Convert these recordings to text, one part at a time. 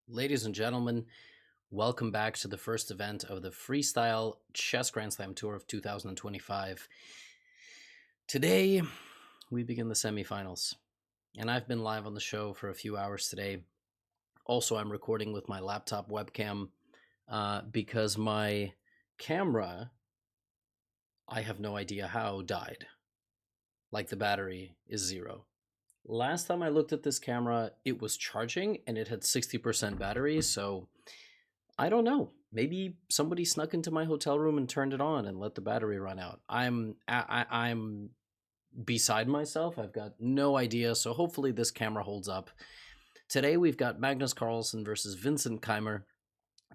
Ladies and gentlemen, welcome back to the first event of the Freestyle Chess Grand Slam Tour of 2025. Today, we begin the semifinals, and I've been live on the show for a few hours today. Also, I'm recording with my laptop webcam because my camera, I have no idea how, died. Like the battery is zero. Last time I looked at this camera, it was charging and it had 60% battery, so I don't know. Maybe somebody snuck into my hotel room and turned it on and let the battery run out. I'm beside myself. I've got no idea. So hopefully this camera holds up. Today we've got Magnus Carlsen versus Vincent Keymer,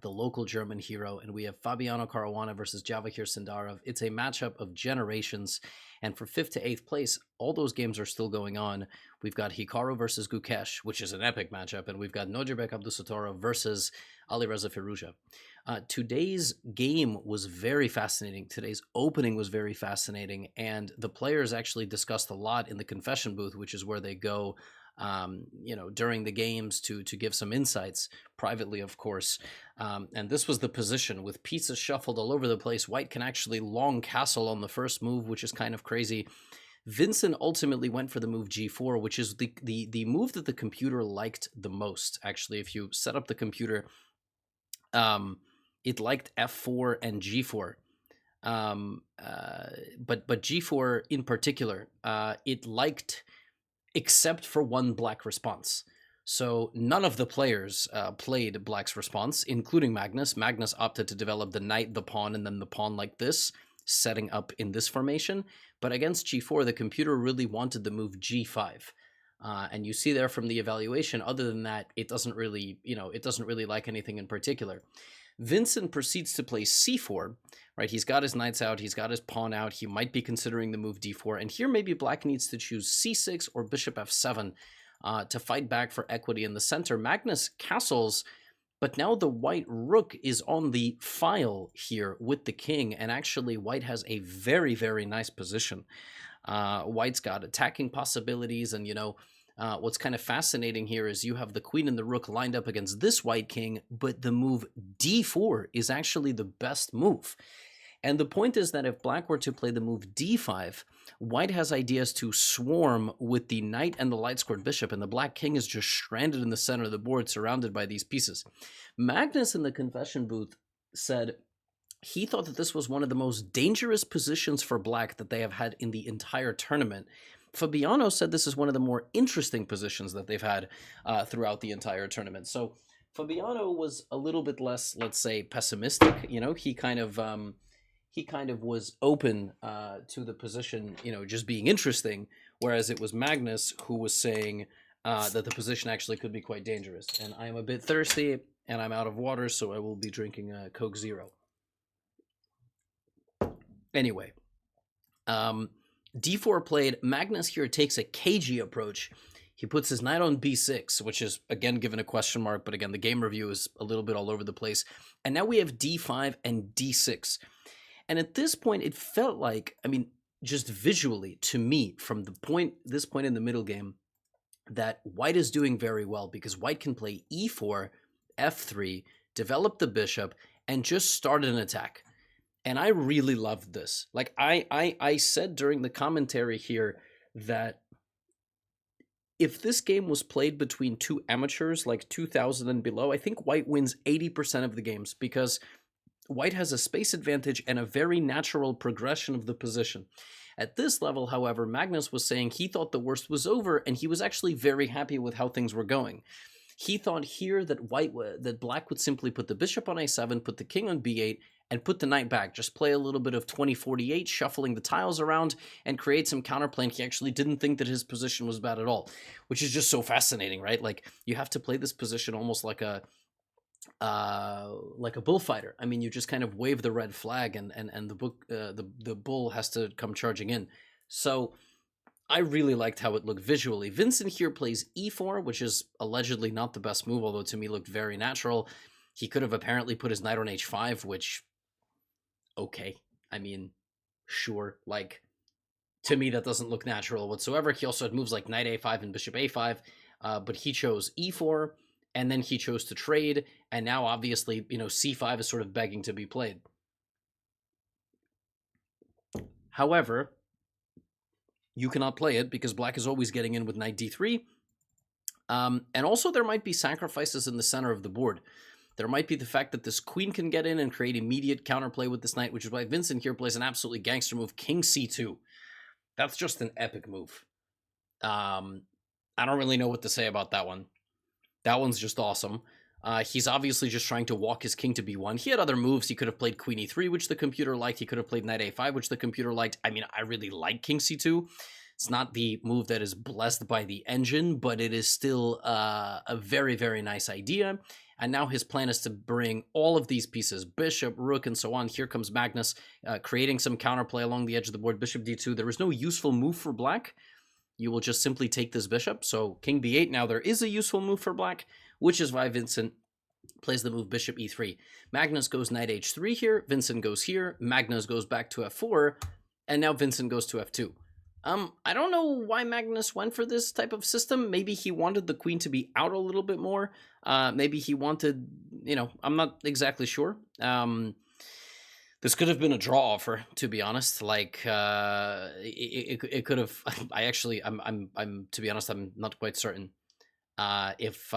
the local German hero, and we have Fabiano Caruana versus Javahir Sindarov. It's a matchup of generations, and for 5th to 8th place, all those games are still going on. We've got Hikaru versus Gukesh, which is an epic matchup, and we've got Nojibek Abdusattorov versus Alireza Firouzja. Today's game was very fascinating. Today's opening was very fascinating, and the players actually discussed a lot in the confession booth, which is where they go during the games to give some insights privately, of course. And this was the position with pieces shuffled all over the place. White can actually long castle on the first move, which is kind of crazy. Vincent ultimately went for the move g4, which is the move that the computer liked the most. Actually, if you set up the computer, it liked f4 and g4. But g4 in particular, it liked, except for one black response. So none of the players played black's response, including Magnus. Magnus opted to develop the knight, the pawn, and then the pawn like this, setting up in this formation. But against g4, the computer really wanted the move g5. And you see there from the evaluation, other than that, it doesn't really like anything in particular. Vincent proceeds to play c4, right? He's got his knights out, he's got his pawn out, he might be considering the move d4, and here maybe black needs to choose c6 or bishop f7 to fight back for equity in the center. Magnus castles, but now the white rook is on the file here with the king, and actually white has a very, very nice position. White's got attacking possibilities, and what's kind of fascinating here is you have the queen and the rook lined up against this white king, but the move d4 is actually the best move. And the point is that if black were to play the move d5, white has ideas to swarm with the knight and the light-squared bishop, and the black king is just stranded in the center of the board, surrounded by these pieces. Magnus in the confession booth said he thought that this was one of the most dangerous positions for black that they have had in the entire tournament. Fabiano said this is one of the more interesting positions that they've had throughout the entire tournament. So Fabiano was a little bit less, let's say, pessimistic. He kind of was open to the position, just being interesting, whereas it was Magnus who was saying that the position actually could be quite dangerous. And I am a bit thirsty, and I'm out of water, so I will be drinking Coke Zero. Anyway, d4 played. Magnus here takes a cagey approach. He puts his knight on b6, which is, again, given a question mark, but again, the game review is a little bit all over the place. And now we have d5 and d6. And at this point, it felt like, just visually, to me, from this point in the middle game, that white is doing very well, because white can play e4, f3, develop the bishop, and just start an attack. And I really loved this. Like I said during the commentary here that if this game was played between two amateurs, like 2000 and below, I think white wins 80% of the games, because white has a space advantage and a very natural progression of the position. At this level, however, Magnus was saying he thought the worst was over, and he was actually very happy with how things were going. He thought here that black would simply put the bishop on a7, put the king on b8, and put the knight back. Just play a little bit of 2048, shuffling the tiles around, and create some counterplay. And he actually didn't think that his position was bad at all, which is just so fascinating, right? Like, you have to play this position almost like a bullfighter. You just kind of wave the red flag, and the bull has to come charging in. So I really liked how it looked visually. Vincent here plays e4, which is allegedly not the best move, although to me looked very natural. He could have apparently put his knight on h5, which, okay, sure. Like, to me, that doesn't look natural whatsoever. He also had moves like knight a5 and bishop a5, but he chose e4, and then he chose to trade, and now obviously, c5 is sort of begging to be played. However, you cannot play it because black is always getting in with knight d3. And also there might be sacrifices in the center of the board. There might be the fact that this queen can get in and create immediate counterplay with this knight, which is why Vincent here plays an absolutely gangster move, king c2. That's just an epic move. I don't really know what to say about that one. That one's just awesome. He's obviously just trying to walk his king to b1. He had other moves. He could have played queen e3, which the computer liked. He could have played knight a5, which the computer liked. I mean, I really like king c2. It's not the move that is blessed by the engine, but it is still a very, very nice idea. And now his plan is to bring all of these pieces, bishop, rook, and so on. Here comes Magnus, creating some counterplay along the edge of the board, bishop d2. There is no useful move for black. You will just simply take this bishop. So king b8, now there is a useful move for black, which is why Vincent plays the move bishop e3. Magnus goes knight h3 here, Vincent goes here, Magnus goes back to f4, and now Vincent goes to f2. I don't know why Magnus went for this type of system. Maybe he wanted the queen to be out a little bit more. Maybe he wanted, I'm not exactly sure. This could have been a draw offer, to be honest. Like, it could have. I'm to be honest, I'm not quite certain. If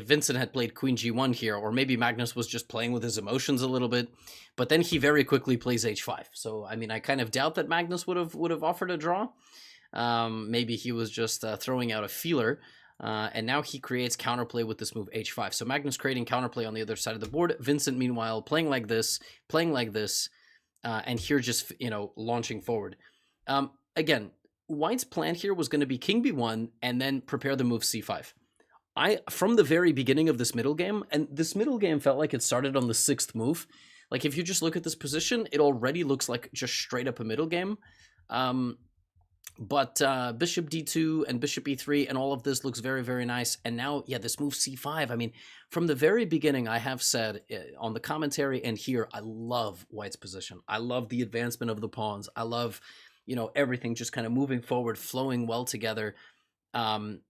Vincent had played queen g1 here, or maybe Magnus was just playing with his emotions a little bit, but then he very quickly plays h5. So I mean, I kind of doubt that Magnus would have offered a draw. Maybe he was just throwing out a feeler, and now he creates counterplay with this move h5. So Magnus creating counterplay on the other side of the board. Vincent meanwhile playing like this, and here just launching forward. Again, White's plan here was going to be king b1 and then prepare the move c5. From the very beginning of this middle game, and this middle game felt like it started on the 6th move. Like, if you just look at this position, it already looks like just straight up a middle game. But bishop d2 and bishop e3 and all of this looks very, very nice. And now, yeah, this move c5. I mean, from the very beginning, I have said on the commentary and here, I love White's position. I love the advancement of the pawns. I love everything just kind of moving forward, flowing well together. And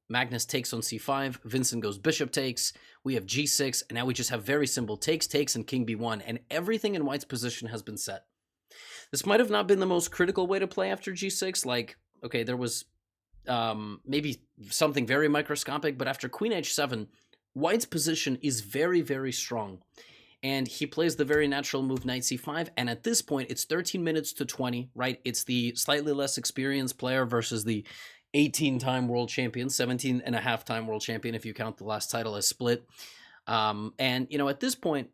Magnus takes on c5, Vincent goes bishop takes, we have g6, and now we just have very simple takes, and king b1, and everything in White's position has been set. This might have not been the most critical way to play after g6, like, okay, there was maybe something very microscopic, but after queen h7, White's position is very, very strong. And he plays the very natural move knight c5, and at this point, it's 13 minutes to 20, right? It's the slightly less experienced player versus the 18-time world champion, 17.5-time world champion if you count the last title as split. And, at this point,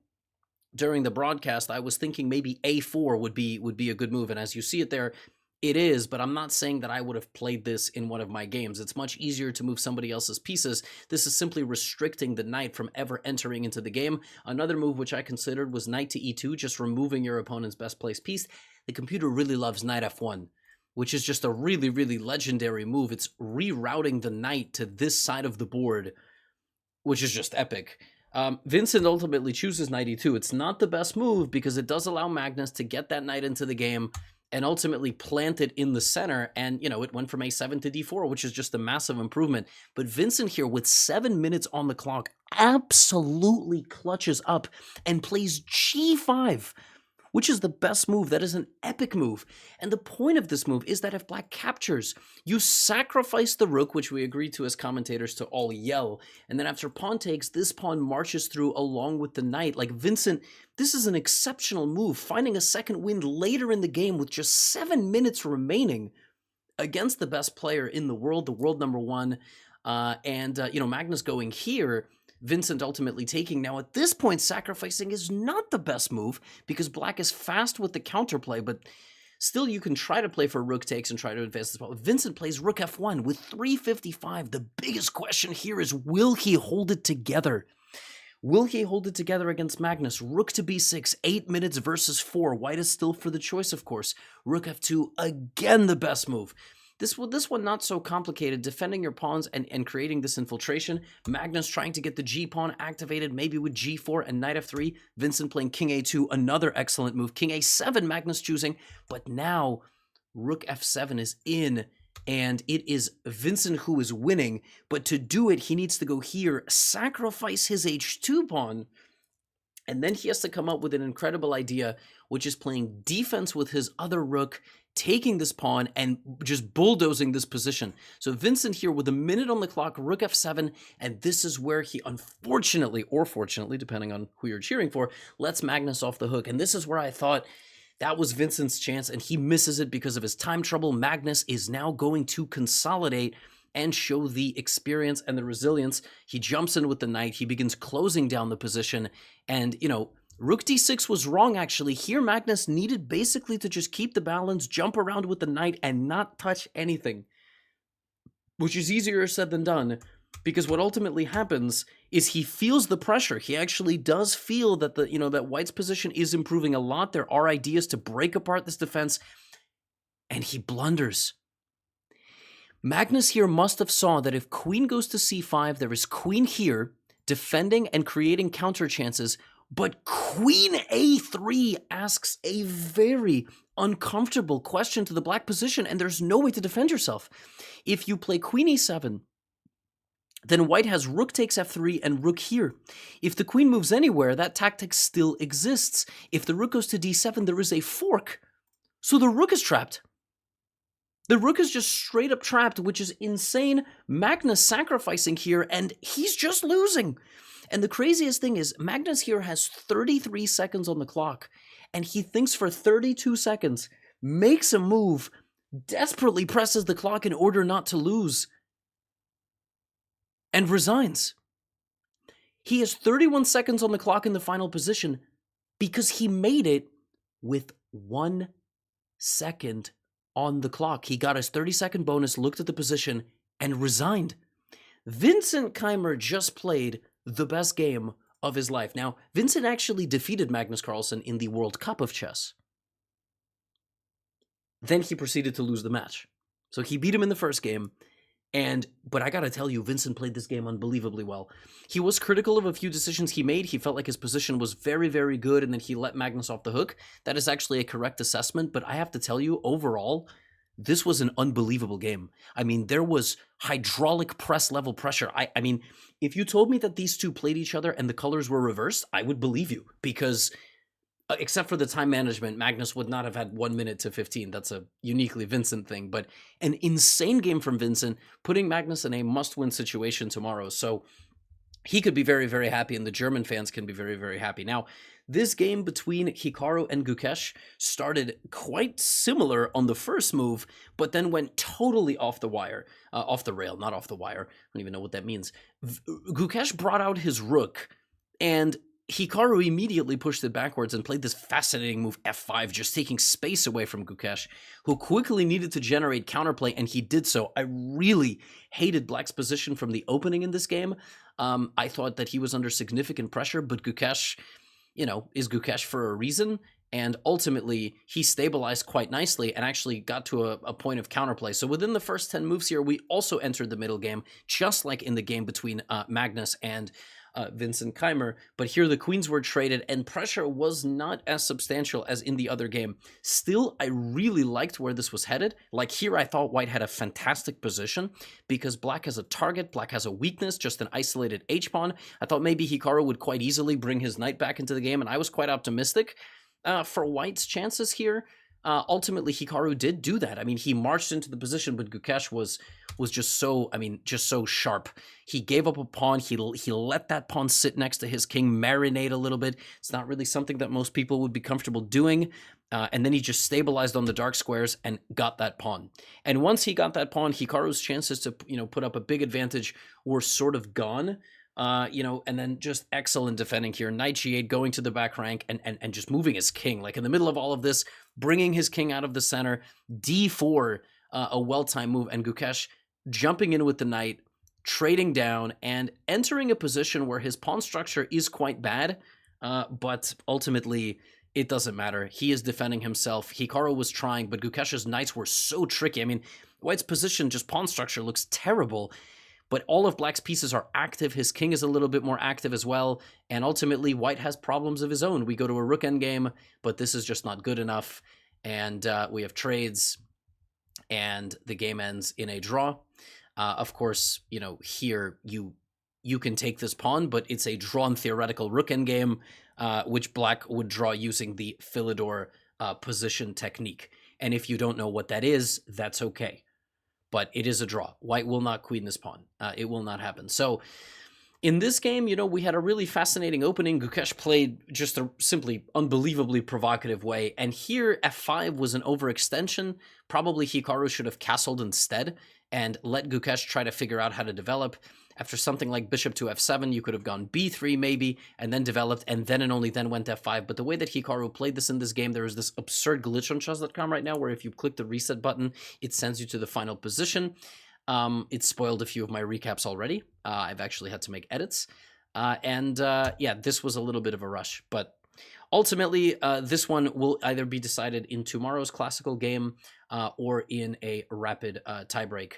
during the broadcast, I was thinking maybe a4 would be a good move, and as you see it there, it is, but I'm not saying that I would have played this in one of my games. It's much easier to move somebody else's pieces. This is simply restricting the knight from ever entering into the game. Another move which I considered was knight to e2, just removing your opponent's best placed piece. The computer really loves knight f1, which is just a really, really legendary move. It's rerouting the knight to this side of the board, which is just epic. Vincent ultimately chooses knight e2. It's not the best move because it does allow Magnus to get that knight into the game and ultimately plant it in the center, and, it went from a7 to d4, which is just a massive improvement. But Vincent here, with 7 minutes on the clock, absolutely clutches up and plays g5, which is the best move. That is an epic move. And the point of this move is that if black captures, you sacrifice the rook, which we agreed to as commentators to all yell, and then after pawn takes, this pawn marches through along with the knight. Like, Vincent, this is an exceptional move, finding a second win later in the game with just 7 minutes remaining against the best player in the world number one. Magnus going here, Vincent ultimately taking. Now, at this point, sacrificing is not the best move because black is fast with the counterplay, but still you can try to play for rook takes and try to advance this ball. Vincent plays rook f1 with 355. The biggest question here is, will he hold it together? Will he hold it together against Magnus? Rook to b6, 8 minutes versus 4. White is still for the choice, of course. Rook f2, again the best move. This one not so complicated, defending your pawns and creating this infiltration. Magnus trying to get the g-pawn activated, maybe with g4 and knight f3. Vincent playing king a2, another excellent move. King a7, Magnus choosing, but now rook f7 is in, and it is Vincent who is winning, but to do it, he needs to go here, sacrifice his h2 pawn, and then he has to come up with an incredible idea, which is playing defense with his other rook, taking this pawn and just bulldozing this position. So Vincent here with a minute on the clock, rook f7, and this is where he unfortunately, or fortunately, depending on who you're cheering for, lets Magnus off the hook. And this is where I thought that was Vincent's chance, and he misses it because of his time trouble. Magnus is now going to consolidate and show the experience and the resilience. He jumps in with the knight. He begins closing down the position. And, you know, rook d6 was wrong, actually. Here, Magnus needed basically to just keep the balance, jump around with the knight, and not touch anything, which is easier said than done, because what ultimately happens is he feels the pressure. He actually does feel that that White's position is improving a lot. There are ideas to break apart this defense, and he blunders. Magnus here must have saw that if queen goes to c5, there is queen here, defending and creating counter chances, but queen a3 asks a very uncomfortable question to the black position, and there's no way to defend yourself. If you play queen e7, then white has rook takes f3 and rook here. If the queen moves anywhere, that tactic still exists. If the rook goes to d7, there is a fork, so the rook is trapped. The rook is just straight up trapped, which is insane. Magnus sacrificing here, and he's just losing. And the craziest thing is, Magnus here has 33 seconds on the clock, and he thinks for 32 seconds, makes a move, desperately presses the clock in order not to lose, and resigns. He has 31 seconds on the clock in the final position because he made it with 1 second on the clock. He got his 30-second bonus, looked at the position, and resigned. Vincent Keymer just played the best game of his life. Now, Vincent actually defeated Magnus Carlsen in the World Cup of chess. Then he proceeded to lose the match. So he beat him in the first game, but I gotta tell you, Vincent played this game unbelievably well. He was critical of a few decisions he made. He felt like his position was very, very good, and then he let Magnus off the hook. That is actually a correct assessment, but I have to tell you, overall, this was an unbelievable game. I mean, there was hydraulic press level pressure. I mean, if you told me that these two played each other and the colors were reversed, I would believe you, because except for the time management, Magnus would not have had 1 minute to 15. That's a uniquely Vincent thing, but an insane game from Vincent, putting Magnus in a must-win situation tomorrow. So he could be very, very happy, and the German fans can be very, very happy. Now, this game between Hikaru and Gukesh started quite similar on the first move, but then went totally off the wire, off the rail, not off the wire. I don't even know what that means. Gukesh brought out his rook, and Hikaru immediately pushed it backwards and played this fascinating move f5, just taking space away from Gukesh, who quickly needed to generate counterplay, and he did so. I really hated Black's position from the opening in this game. I thought that he was under significant pressure, but Gukesh, is Gukesh for a reason, and ultimately he stabilized quite nicely and actually got to a point of counterplay. So within the first 10 moves here, we also entered the middle game, just like in the game between Magnus and Vincent Keymer, but here the queens were traded and pressure was not as substantial as in the other game. Still, I really liked where this was headed. Like here, I thought white had a fantastic position because black has a target, black has a weakness, just an isolated h-pawn. I thought maybe Hikaru would quite easily bring his knight back into the game, and I was quite optimistic for white's chances here. Ultimately, Hikaru did do that. I mean, he marched into the position, but Gukesh was just so sharp. He gave up a pawn. He let that pawn sit next to his king, marinate a little bit. It's not really something that most people would be comfortable doing. And then he just stabilized on the dark squares and got that pawn. And once he got that pawn, Hikaru's chances to put up a big advantage were sort of gone. And then just excellent defending here. Knight g8 going to the back rank and just moving his king. Like in the middle of all of this, bringing his king out of the center. d4, a well-timed move. And Gukesh jumping in with the knight, trading down, and entering a position where his pawn structure is quite bad. But ultimately, it doesn't matter. He is defending himself. Hikaru was trying, but Gukesh's knights were so tricky. I mean, white's position, just pawn structure, looks terrible. But all of black's pieces are active. His king is a little bit more active as well. And ultimately, white has problems of his own. We go to a rook endgame, but this is just not good enough. And we have trades. and the game ends in a draw. Of course, here you can take this pawn, but it's a drawn theoretical rook endgame, which black would draw using the Philidor position technique. And if you don't know what that is, that's okay. But it is a draw. White will not queen this pawn. It will not happen. So in this game, we had a really fascinating opening. Gukesh played just a simply unbelievably provocative way. And here, f5 was an overextension. Probably Hikaru should have castled instead and let Gukesh try to figure out how to develop. After something like bishop to f7, you could have gone b3 maybe, and then developed, and then and only then went f5. But the way that Hikaru played this in this game, there is this absurd glitch on chess.com right now where if you click the reset button, it sends you to the final position. It spoiled a few of my recaps already. I've actually had to make edits. Yeah, this was a little bit of a rush. But ultimately, this one will either be decided in tomorrow's classical game or in a rapid tiebreak.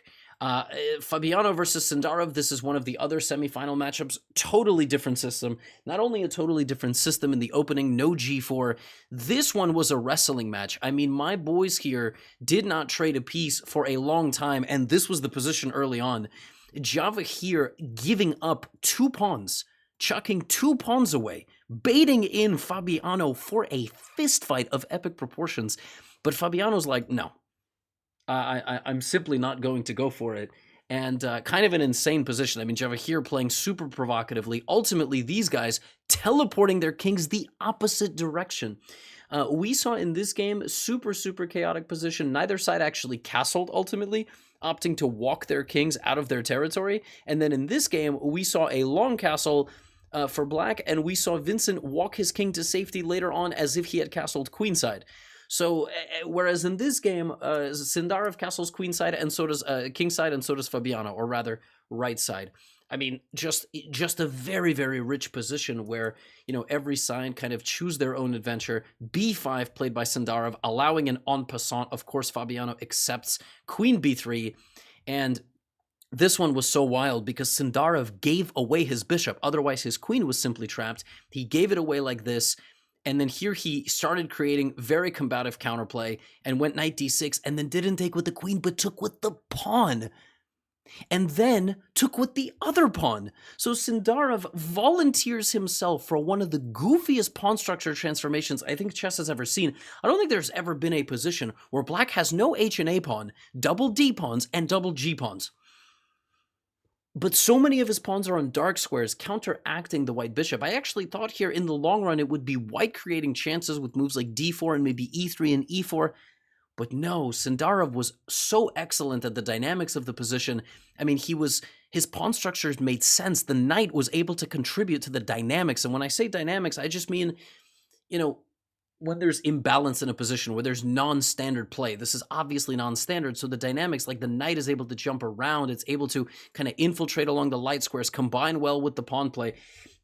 Fabiano versus Sindarov, this is one of the other semifinal matchups. Totally different system. Not only a totally different system in the opening, no g4. This one was a wrestling match. I mean, my boys here did not trade a piece for a long time, and this was the position early on. Java here giving up 2 pawns, chucking 2 pawns away, baiting in Fabiano for a fistfight of epic proportions. But Fabiano's like, no. I'm simply not going to go for it. And kind of an insane position. I mean, Java here playing super provocatively. Ultimately, these guys teleporting their kings the opposite direction. We saw in this game super chaotic position. Neither side actually castled ultimately, opting to walk their kings out of their territory. And then in this game, we saw a long castle for black, and we saw Vincent walk his king to safety later on as if he had castled queenside. So, whereas in this game, Sindarov castles queenside, and so does kingside, and so does Fabiano, or rather, right side. I mean, just a very rich position where, every side kind of choose their own adventure. b5 played by Sindarov, allowing an en passant. Of course, Fabiano accepts queen b3, and this one was so wild because Sindarov gave away his bishop. Otherwise, his queen was simply trapped. He gave it away like this. And then here he started creating very combative counterplay and went knight d6 and then didn't take with the queen but took with the pawn. And then took with the other pawn. So Sindarov volunteers himself for one of the goofiest pawn structure transformations I think chess has ever seen. I don't think there's ever been a position where black has no H and A pawn, double D pawns, and double G pawns. But so many of his pawns are on dark squares, counteracting the white bishop. I actually thought here in the long run it would be white creating chances with moves like d4 and maybe e3 and e4. But no, Sindarov was so excellent at the dynamics of the position. I mean, his pawn structures made sense. The knight was able to contribute to the dynamics. And when I say dynamics, I just mean, when there's imbalance in a position, where there's non-standard play. This is obviously non-standard, so the dynamics, like the knight is able to jump around, it's able to kind of infiltrate along the light squares, combine well with the pawn play,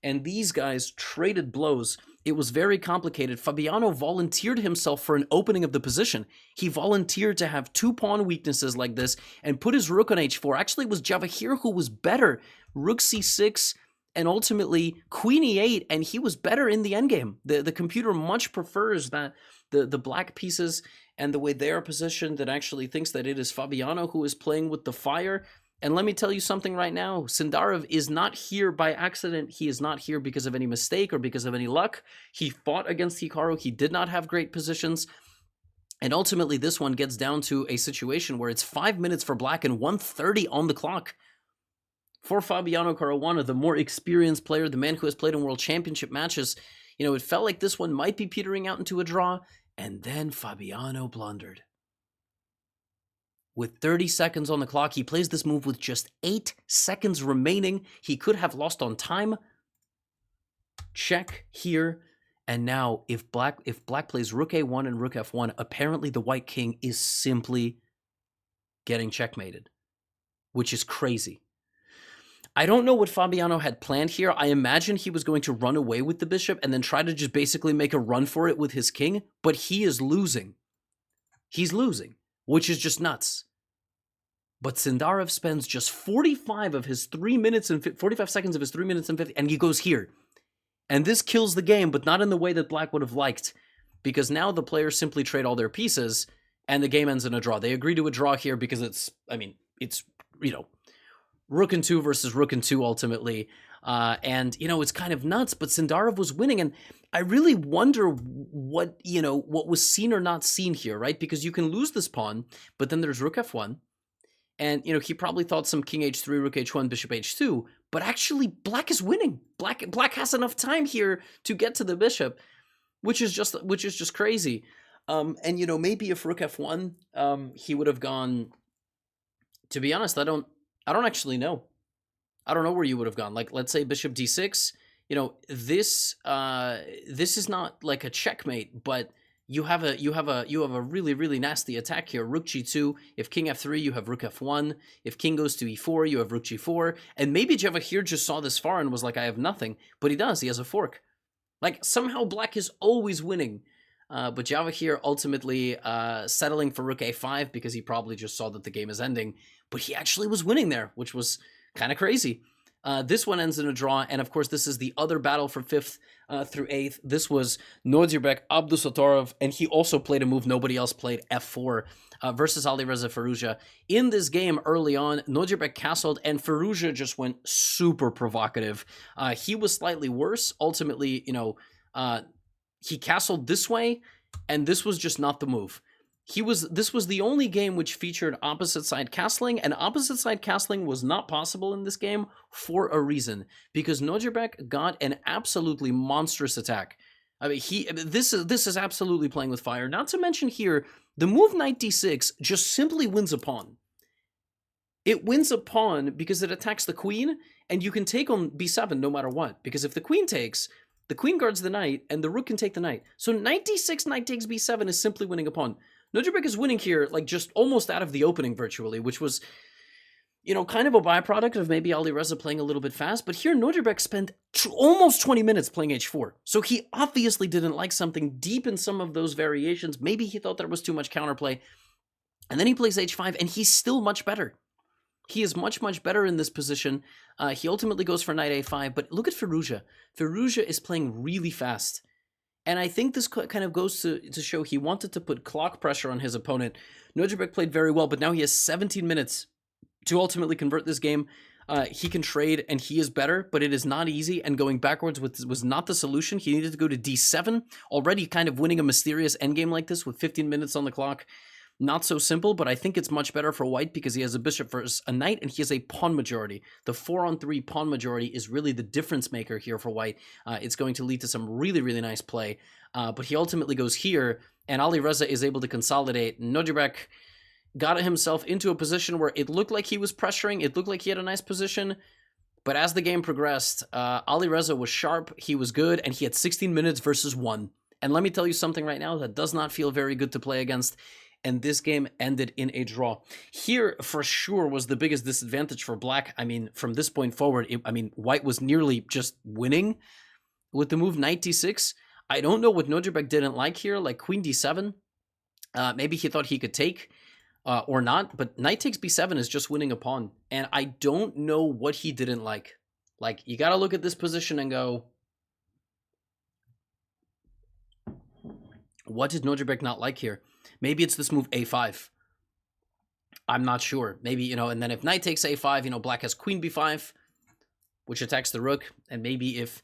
and these guys traded blows. It was very complicated. Fabiano volunteered himself for an opening of the position. He volunteered to have 2 pawn weaknesses like this and put his rook on h4. Actually, it was Java here who was better. Rook c6, and ultimately queen e8, and he was better in the endgame. The computer much prefers that the black pieces and the way they are positioned, that actually thinks that it is Fabiano who is playing with the fire. And let me tell you something right now. Sindarov is not here by accident. He is not here because of any mistake or because of any luck. He fought against Hikaru. He did not have great positions. And ultimately, this one gets down to a situation where it's 5 minutes for black and 1:30 on the clock. For Fabiano Caruana, the more experienced player, the man who has played in world championship matches, it felt like this one might be petering out into a draw, and then Fabiano blundered. With 30 seconds on the clock, he plays this move with just 8 seconds remaining. He could have lost on time. Check here. And now, if black plays rook a1 and rook f1, apparently the white king is simply getting checkmated, which is crazy. I don't know what Fabiano had planned here. I imagine he was going to run away with the bishop and then try to just basically make a run for it with his king, but he is losing. He's losing, which is just nuts. But Sindarov spends just 45 of his 3 minutes and 45 seconds of his 3 minutes and 50, and he goes here. And this kills the game, but not in the way that black would have liked, because now the players simply trade all their pieces, and the game ends in a draw. They agree to a draw here because it's, I mean, it's, you know, rook and 2 versus rook and 2 ultimately. And, you know, it's kind of nuts, but Sindarov was winning. And I really wonder what, you know, what was seen or not seen here, right? Because you can lose this pawn, but then there's rook f1. And, you know, he probably thought some king h3, rook h1, bishop h2, but actually black is winning. Black has enough time here to get to the bishop, which is just crazy. And, you know, maybe if rook f1, he would have gone, to be honest, I don't actually know. I don't know where you would have gone. Like, let's say bishop d6, you know, this is not like a checkmate, but you have a really, really nasty attack here. Rook g2. If king f3, you have rook f1. If king goes to e4, you have rook g4. And maybe Java here just saw this far and was like, I have nothing. But he does. He has a fork. Like, somehow black is always winning. But Java here ultimately settling for rook a5 because he probably just saw that the game is ending. But he actually was winning there, which was kind of crazy. This one ends in a draw, and of course this is the other battle for 5th through 8th. This was Nodirbek Abdusattorov, and he also played a move nobody else played, f4, versus Alireza Firouzja. In this game early on, Nodirbek castled, and Firouzja just went super provocative. He was slightly worse. Ultimately, you know, he castled this way, and this was just not the move. This was the only game which featured opposite side castling, and opposite side castling was not possible in this game for a reason, because Nodirbek got an absolutely monstrous attack. I mean, this is absolutely playing with fire. Not to mention here, the move knight d6 just simply wins a pawn. It wins a pawn because it attacks the queen, and you can take on b7 no matter what, because if the queen takes, the queen guards the knight, and the rook can take the knight. So knight d6, knight takes b7 is simply winning a pawn. Nodirbek is winning here, like, just almost out of the opening virtually, which was, you know, kind of a byproduct of maybe Alireza playing a little bit fast. But here, Nodirbek spent almost 20 minutes playing h4. So he obviously didn't like something deep in some of those variations. Maybe he thought there was too much counterplay. And then he plays h5, and he's still much better. He is much, much better in this position. He ultimately goes for knight a5. But look at Firouzja. Firouzja is playing really fast. And I think this kind of goes to show he wanted to put clock pressure on his opponent. Nodirbek played very well, but now he has 17 minutes to ultimately convert this game. He can trade, and he is better, but it is not easy, and going backwards was not the solution. He needed to go to d7, already kind of winning a mysterious endgame like this with 15 minutes on the clock. Not so simple, but I think it's much better for white because he has a bishop versus a knight, and he has a pawn majority. The 4-on-3 pawn majority is really the difference maker here for white. It's going to lead to some really, really nice play. But he ultimately goes here, and Alireza is able to consolidate. Nodirbek got himself into a position where it looked like he was pressuring. It looked like he had a nice position. But as the game progressed, Alireza was sharp, he was good, and he had 16 minutes versus 1. And let me tell you something right now that does not feel very good to play against. And this game ended in a draw. Here, for sure, was the biggest disadvantage for black. I mean, from this point forward, white was nearly just winning with the move knight d6. I don't know what Nodirbek didn't like here, like queen d7. Maybe he thought he could take or not, but knight takes b7 is just winning a pawn. And I don't know what he didn't like. Like, you got to look at this position and go, what did Nodirbek not like here? Maybe it's this move a5. I'm not sure. Maybe, you know, and then if knight takes a5, you know, black has queen b5, which attacks the rook. And maybe if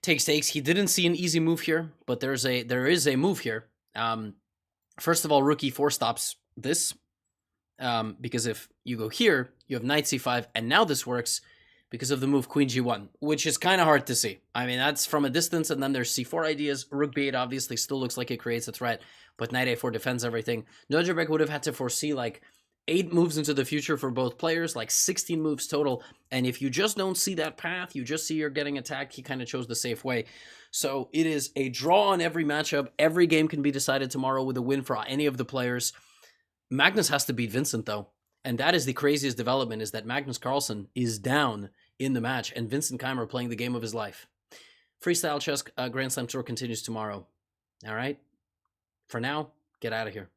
takes, he didn't see an easy move here, but there is a move here. First of all, rook e4 stops this, because if you go here, you have knight c5, and now this works because of the move queen g1, which is kind of hard to see. I mean, that's from a distance, and then there's c4 ideas. Rook b8 obviously still looks like it creates a threat, but knight a4 defends everything. Nodirbek would have had to foresee like 8 moves into the future for both players, like 16 moves total, and if you just don't see that path, you just see you're getting attacked, he kind of chose the safe way. So it is a draw on every matchup. Every game can be decided tomorrow with a win for any of the players. Magnus has to beat Vincent, though. And that is the craziest development, is that Magnus Carlsen is down in the match, and Vincent Keymer playing the game of his life. Freestyle Chess Grand Slam Tour continues tomorrow. All right? For now, get out of here.